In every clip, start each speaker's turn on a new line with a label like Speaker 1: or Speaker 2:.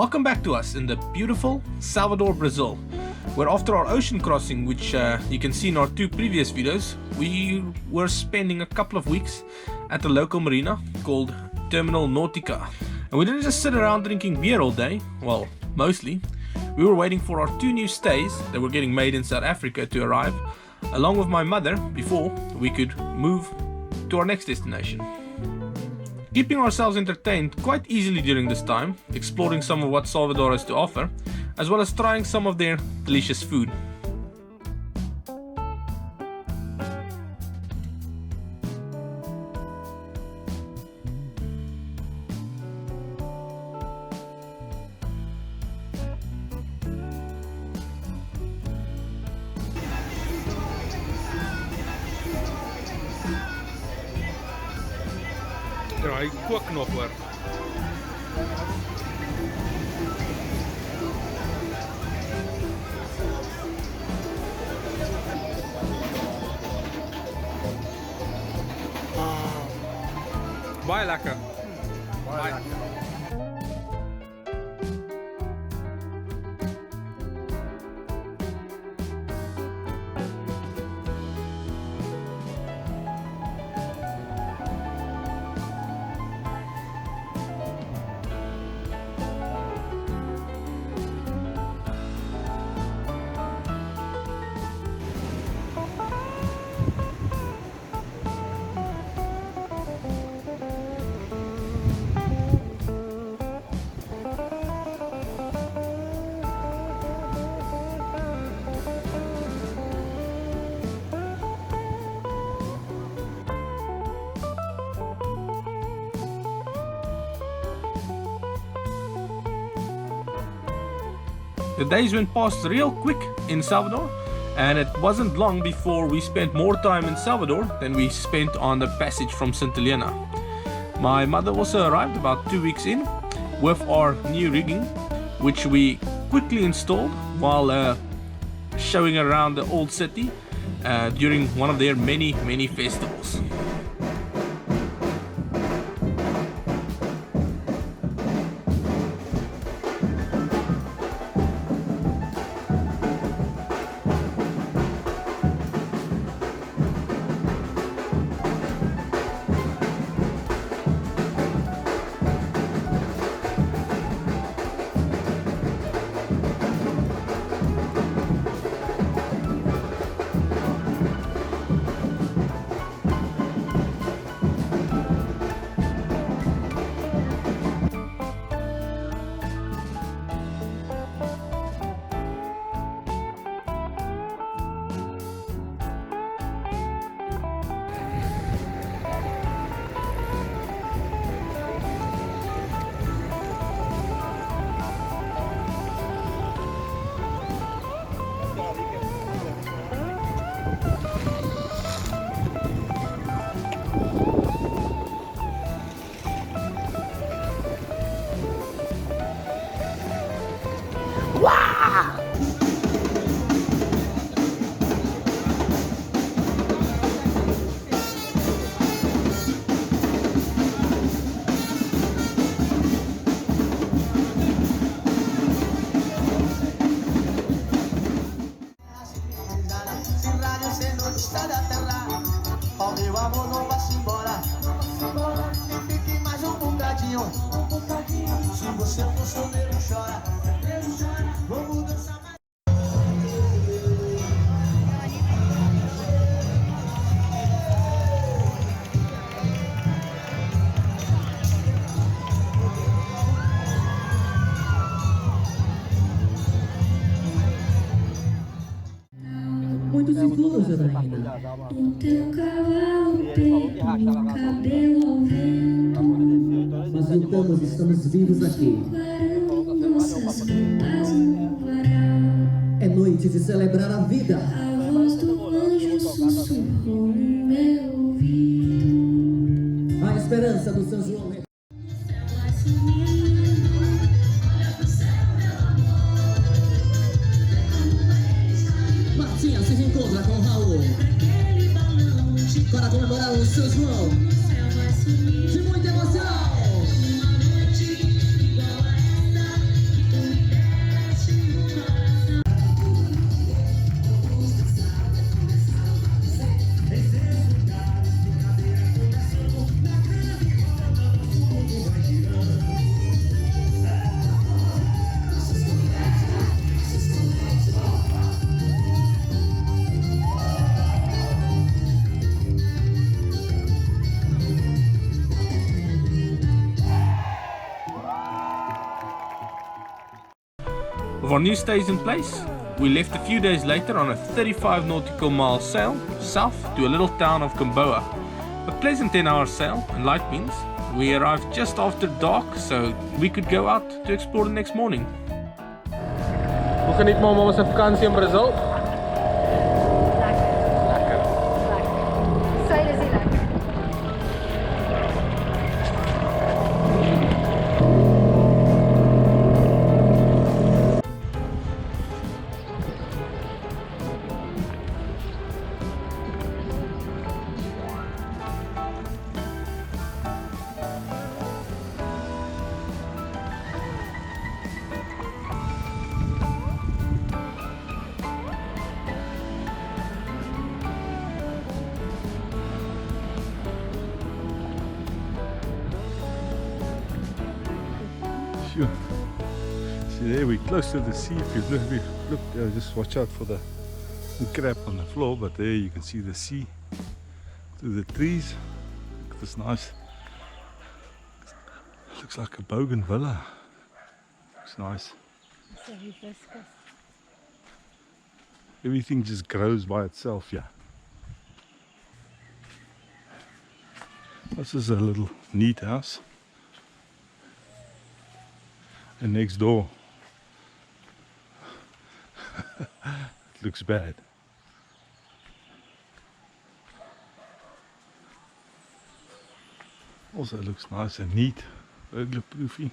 Speaker 1: Welcome back to us in the beautiful Salvador, Brazil, where after our ocean crossing, which you can see in our two previous videos, we were spending a couple of weeks at the local marina called Terminal Nautica. And we didn't just sit around drinking beer all day, well, mostly. We were waiting for our two new stays that were getting made in South Africa to arrive, along with my mother, before we could move to our next destination. Keeping ourselves entertained quite easily during this time, exploring some of what Salvador has to offer, as well as trying some of their delicious food.
Speaker 2: Draai kookknop hoor. Baie lekker. Baie lekker.
Speaker 1: The days went past real quick in Salvador, and it wasn't long before we spent more time in Salvador than we spent on the passage from St. Helena. My mother also arrived about 2 weeks in with our new rigging, which we quickly installed while showing around the old city during one of their many festivals.
Speaker 3: Muito seguro, Janaína. O teu cavalo preto, o cabelo ao vento.
Speaker 4: Nós lutamos, estamos vivos aqui.
Speaker 3: Nossas roupas no varal.
Speaker 4: É noite de celebrar a vida.
Speaker 3: A voz do anjo sussurrou no meu ouvido.
Speaker 4: A esperança do São João. Martinha se reencontra com Raul para comemorar o São João de muita emoção.
Speaker 1: With our new stays in place, we left a few days later on a 35 nautical mile sail south to a little town of Gamboa. A pleasant 10-hour sail and light winds. We arrived just after dark so we could go out to explore the next morning.
Speaker 2: Hoe geniet mama ons vakansie in Brazil?
Speaker 5: Lekker. Sy is nie lekker.
Speaker 6: Sure. See there, we're close to the sea. If you look there, just watch out for the crab on the floor. But there you can see the sea through the trees. Look at this nice. Looks like a bougainvillea. Looks nice.
Speaker 5: It's a hibiscus.
Speaker 6: Everything just grows by itself, yeah. This is a little neat house. And next door, it looks bad. Also looks nice and neat, burglar proofing.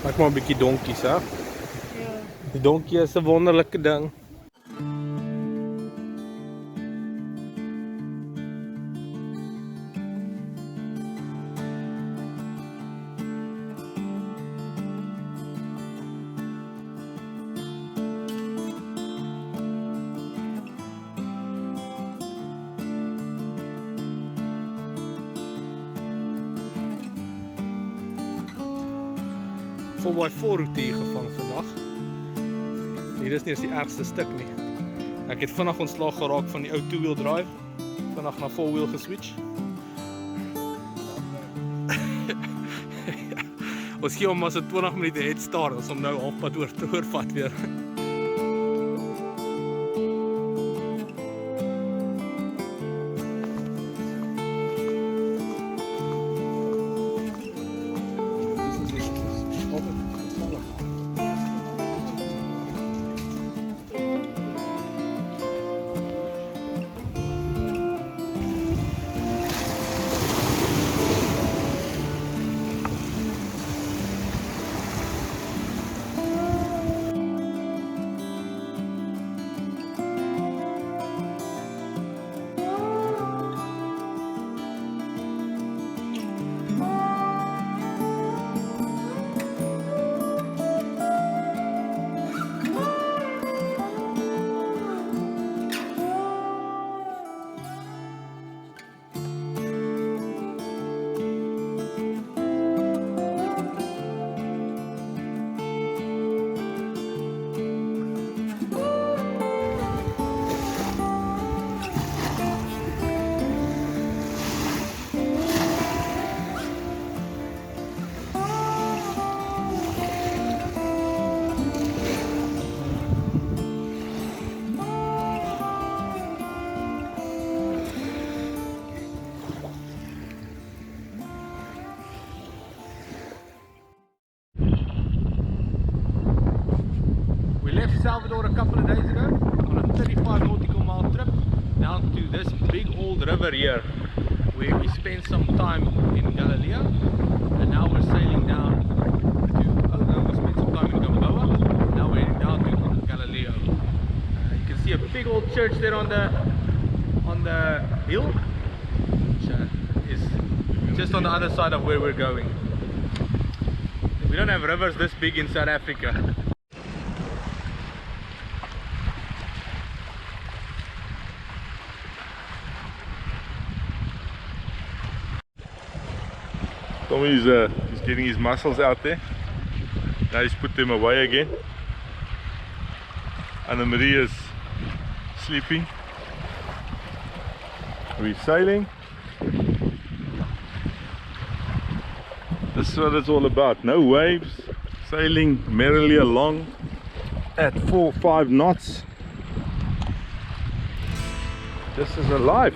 Speaker 2: Maak maar 'n bietjie donkies, hè?
Speaker 5: Ja.
Speaker 2: Die donkie is 'n wonderlike ding. Vol by 4 roete hier gevang vandag. Hier is nie eens die ergste stuk nie. Ek het vinnig ontslaag geraak van die ou two-wheel drive. Vinnig na four-wheel geswitch. Ons gee hom maar so 20 minute head start as om nou halfpad oor te oorvat weer. Salvador a couple of days ago on a 35 nautical mile trip down to this big old river here where we spent some time in Galeao, and now we're sailing down to, oh no, we spent some time in Gamboa, now we're heading down to Galeao. You can see a big old church there on the hill, which is just on the other side of where we're going. We don't have rivers this big in South Africa.
Speaker 6: Tommy's he's getting his muscles out there. Now he's put them away again. Anna Maria's sleeping. We're sailing. This is what it's all about. No waves. Sailing merrily along at 4-5 knots. This is a life.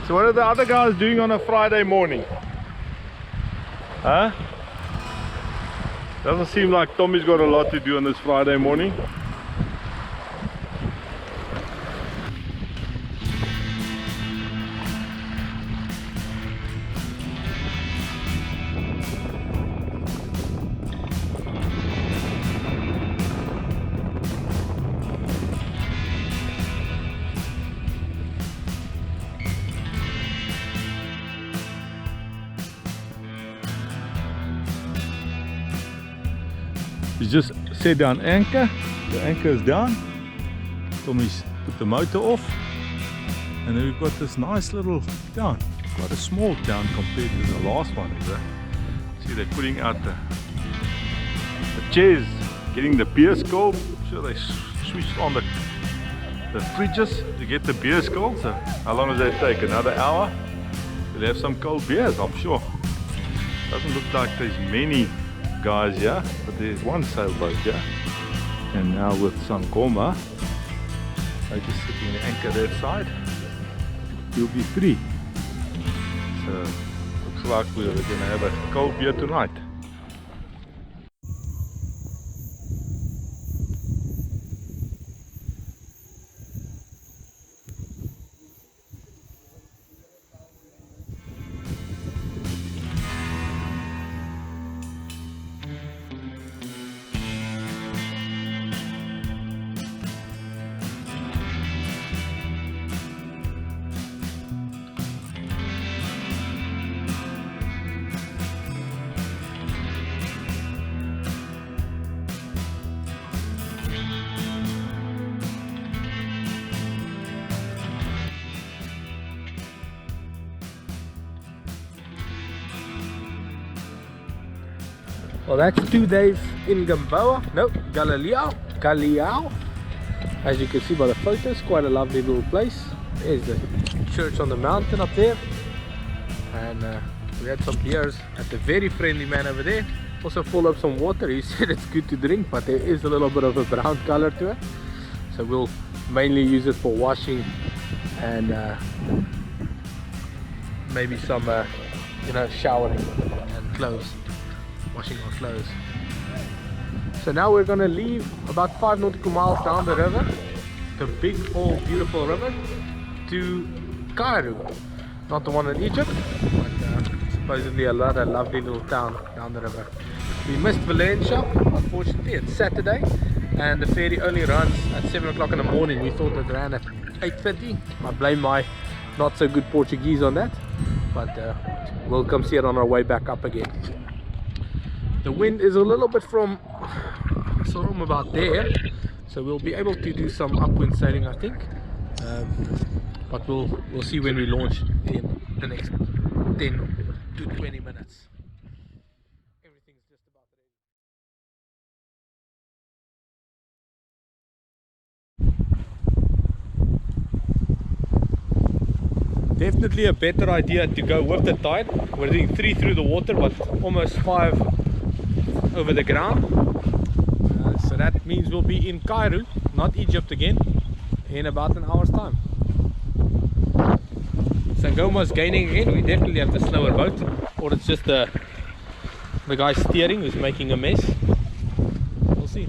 Speaker 6: So what are the other guys doing on a Friday morning? Huh? Doesn't seem like Tommy's got a lot to do on this Friday morning. You just set down anchor, the anchor is down, Tommy's put the motor off, and then we've got this nice little town, quite a small town compared to the last one. See, they're putting out the chairs, getting the beers cold. I'm sure they switched on the fridges to get the beers cold. So how long does that take? Another hour? We'll have some cold beers, I'm sure. Doesn't look like there's many guys here, but there's one sailboat here, and now with some goma, I just sitting the anchor that side. We'll be 3. So looks like we're gonna have a cold beer tonight.
Speaker 2: Well, that's 2 days in Gamboa, no, Galeao. As you can see by the photos, quite a lovely little place. There's the church on the mountain up there, and we had some beers at the very friendly man over there. Also full of some water. He said it's good to drink, but there is a little bit of a brown color to it, so we'll mainly use it for washing and maybe some you know, showering and clothes. Washing our clothes. So now we're gonna leave about 5 nautical miles down the river, the big old beautiful river, to Cairu. Not the one in Egypt, but supposedly a lovely little town down the river. We missed Valencia, unfortunately. It's Saturday and the ferry only runs at 7 o'clock in the morning. We thought it ran at 8:30. I blame my not so good Portuguese on that, but we'll come see it on our way back up again. The wind is a little bit from about there, so we'll be able to do some upwind sailing, I think, but we'll see when we launch in the next 10 to 20 minutes. Everything's just about ready. Definitely a better idea to go with the tide. We're doing 3 through the water, but almost 5 over the ground. So that means we'll be in Cairu, not Egypt again, in about an hour's time. Sangoma's gaining again. We definitely have the slower boat, or it's just the guy steering who's making a mess. We'll see.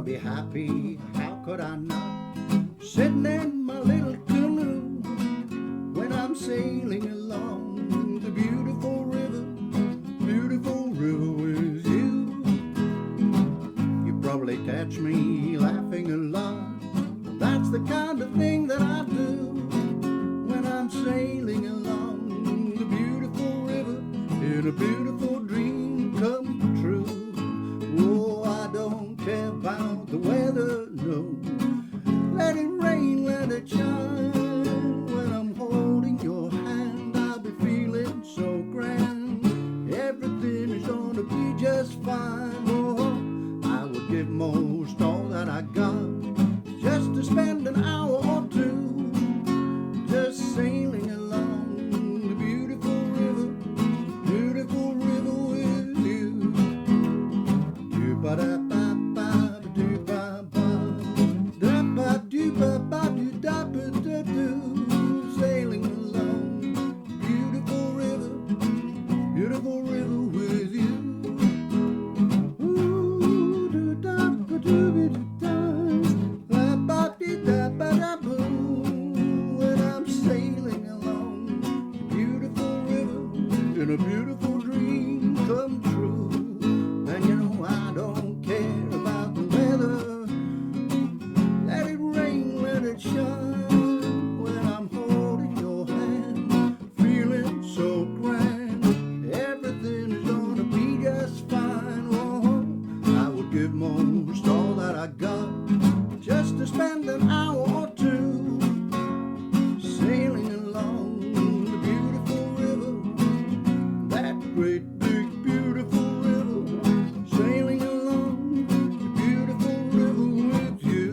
Speaker 7: be happy, how could I not? Sitting in my little canoe when I'm sailing along the beautiful river with you. You probably catch me laughing a lot. That's the kind of thing that I do when I'm sailing along the beautiful river in a beautiful dream come true. Oh, I don't care about the weather, no. Let it rain, let it shine. When I'm holding your hand, I'll be feeling so grand. Everything is gonna be just fine. Oh, I would give most all that I got just to spend an hour or two just sailing along the beautiful river with you. Sailing along beautiful river with you. When I'm sailing along the beautiful river in a beautiful dream come true. And you know I don't care about the weather. Let it rain, let it shine. When I'm holding your hand, feeling so grand. Everything is gonna be just fine. Oh, I would give most all that I got just to spend an hour or two sailing along the beautiful river, that great big beautiful river, sailing along the beautiful river with you.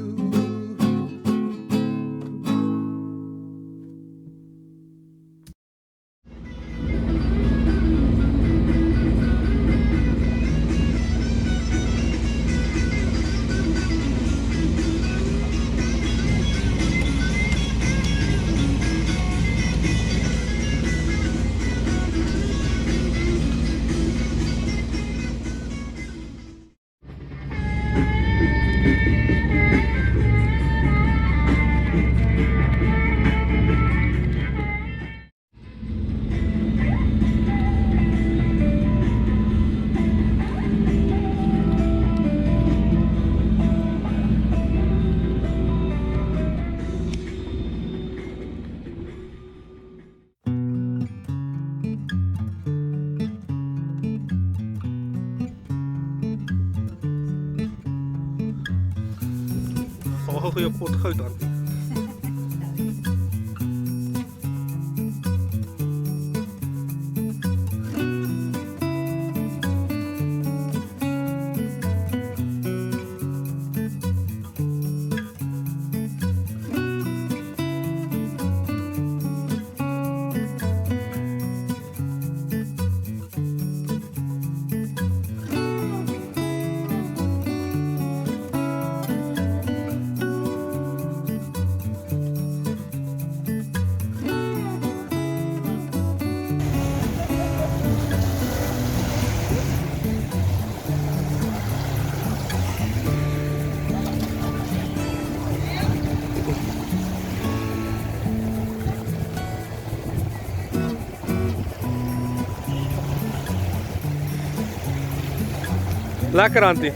Speaker 1: Een goede pot goud aan. Lekker, Antie.